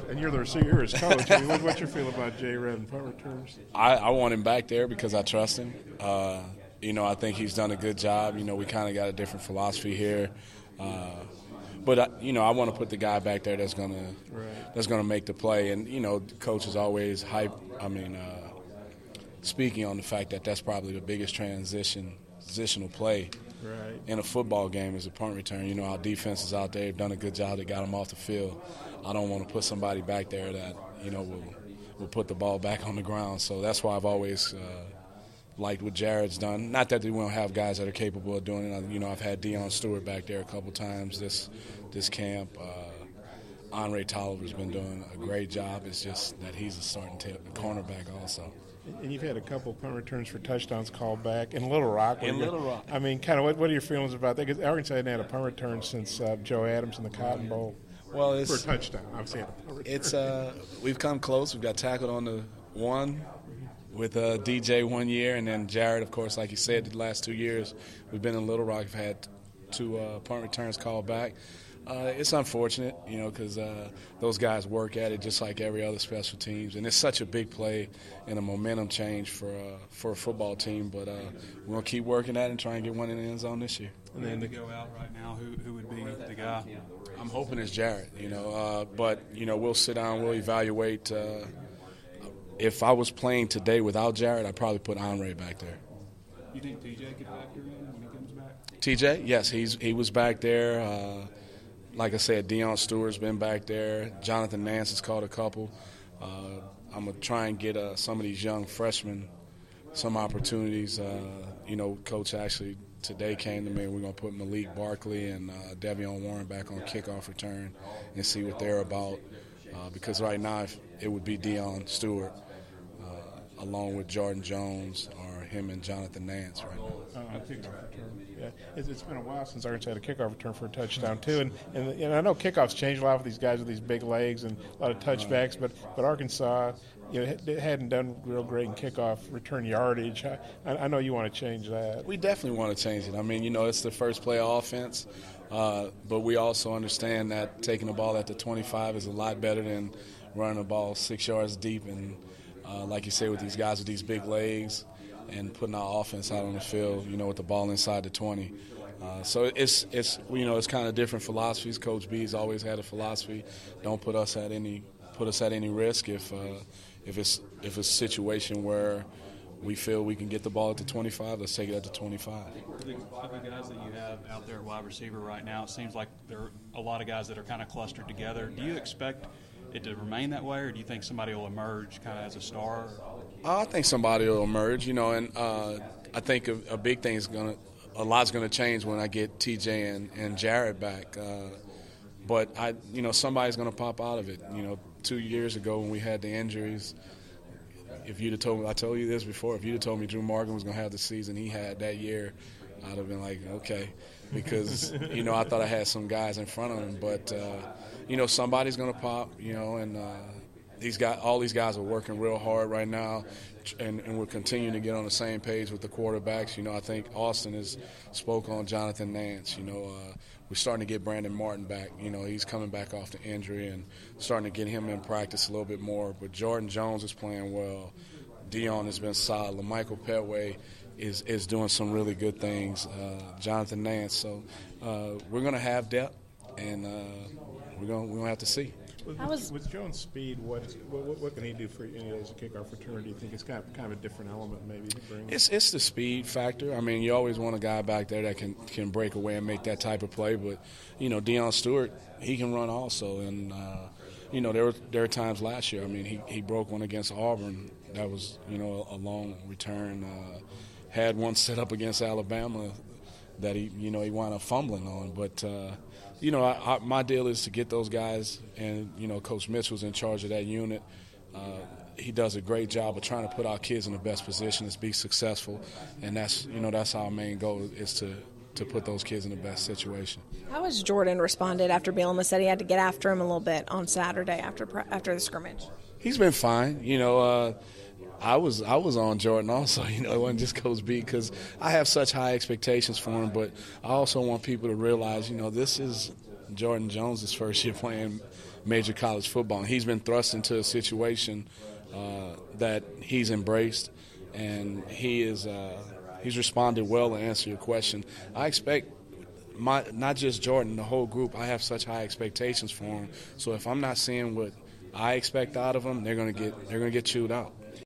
And you're the receiver, you're his coach. I mean, what's your feel about J-Red and punt returns? I want him back there because I trust him. I think he's done a good job. We kind of got a different philosophy here. But I want to put the guy back there that's gonna make the play. And the coach is always speaking on the fact that that's probably the biggest transitional play in a football game is a punt return. Our defense is out there, done a good job. They got him off the field. I don't want to put somebody back there that will put the ball back on the ground. So that's why I've always liked what Jared's done. Not that we don't have guys that are capable of doing it. I've had Deion Stewart back there a couple times this camp. Andre Tolliver's been doing a great job. It's just that he's a starting cornerback also. And you've had a couple punt returns for touchdowns called back in Little Rock. Little Rock. I mean, kind of what are your feelings about that? Because Arkansas hadn't had a punt return since Joe Adams in the Cotton Bowl. Well, for a touchdown. I'm saying it's we've come close. We've got tackled on the one with DJ 1 year, and then Jared, of course, like you said, the last 2 years we've been in Little Rock. We've had 2 punt returns called back. It's unfortunate, because those guys work at it just like every other special teams, and it's such a big play and a momentum change for a football team. But we're gonna keep working at it and try and get one in the end zone this year. And then to go out right now, who would be the guy? I'm hoping it's Jared, but we'll sit down, we'll evaluate. If I was playing today without Jared, I'd probably put Andre back there. You think TJ could factor in when he comes back? TJ, yes, he was back there. Like I said, Deion Stewart's been back there. Jonathan Nance has caught a couple. I'm going to try and get some of these young freshmen some opportunities. Coach actually today came to me, and we're going to put Malik Barkley and Devion Warren back on kickoff return and see what they're about. Because right now it would be Deion Stewart along with Jordan Jones or him and Jonathan Nance right now. Kickoff return. Yeah, it's been a while since Arkansas had a kickoff return for a touchdown too, and I know kickoffs change a lot with these guys with these big legs and a lot of touchbacks, but Arkansas, hadn't done real great in kickoff return yardage. I know you want to change that. We definitely want to change it. I mean, it's the first play of offense, but we also understand that taking the ball at the 25 is a lot better than running the ball 6 yards deep, and like you say, with these guys with these big legs and putting our offense out on the field, with the ball inside the 20. So it's kind of different philosophies. Coach B's always had a philosophy: don't put us at any risk. If it's a situation where we feel we can get the ball at the 25, let's take it at the 25. Of the guys that you have out there at wide receiver right now, it seems like there are a lot of guys that are kind of clustered together. Do you expect it to remain that way, or do you think somebody will emerge kind of as a star? I think somebody will emerge, and I think a big thing is a lot's going to change when I get TJ and Jared back. But somebody's going to pop out of it. 2 years ago when we had the injuries, if you'd have told me, I told you this before, if you'd have told me Drew Morgan was going to have the season he had that year, I'd have been like, okay, because I thought I had some guys in front of him, but somebody's going to pop, and all these guys are working real hard right now, and we're continuing to get on the same page with the quarterbacks. I think Austin has spoke on Jonathan Nance. We're starting to get Brandon Martin back. He's coming back off the injury and starting to get him in practice a little bit more. But Jordan Jones is playing well. Deion has been solid. LaMichael Petway is doing some really good things. Jonathan Nance. So we're going to have depth, and we're going to have to see. With Jones' speed, what can he do for as a kickoff return? Do you think it's kind of a different element maybe to bring? It's the speed factor. I mean, you always want a guy back there that can break away and make that type of play. But Deion Stewart, he can run also. And there were times last year. I mean, he broke one against Auburn. That was a long return. Had one set up against Alabama that he wound up fumbling on. But my deal is to get those guys, and Coach Mitchell's in charge of that unit. He does a great job of trying to put our kids in the best position to be successful, and that's our main goal, is to put those kids in the best situation. How has Jordan responded after Bielema said he had to get after him a little bit on Saturday after the scrimmage? He's been fine. I was on Jordan also. It wasn't just Coach B, because I have such high expectations for him. But I also want people to realize, this is Jordan Jones' first year playing major college football. And he's been thrust into a situation that he's embraced, and he's responded well to answer your question. I expect not just Jordan, the whole group. I have such high expectations for him. So if I'm not seeing what I expect out of them, they're gonna get chewed out.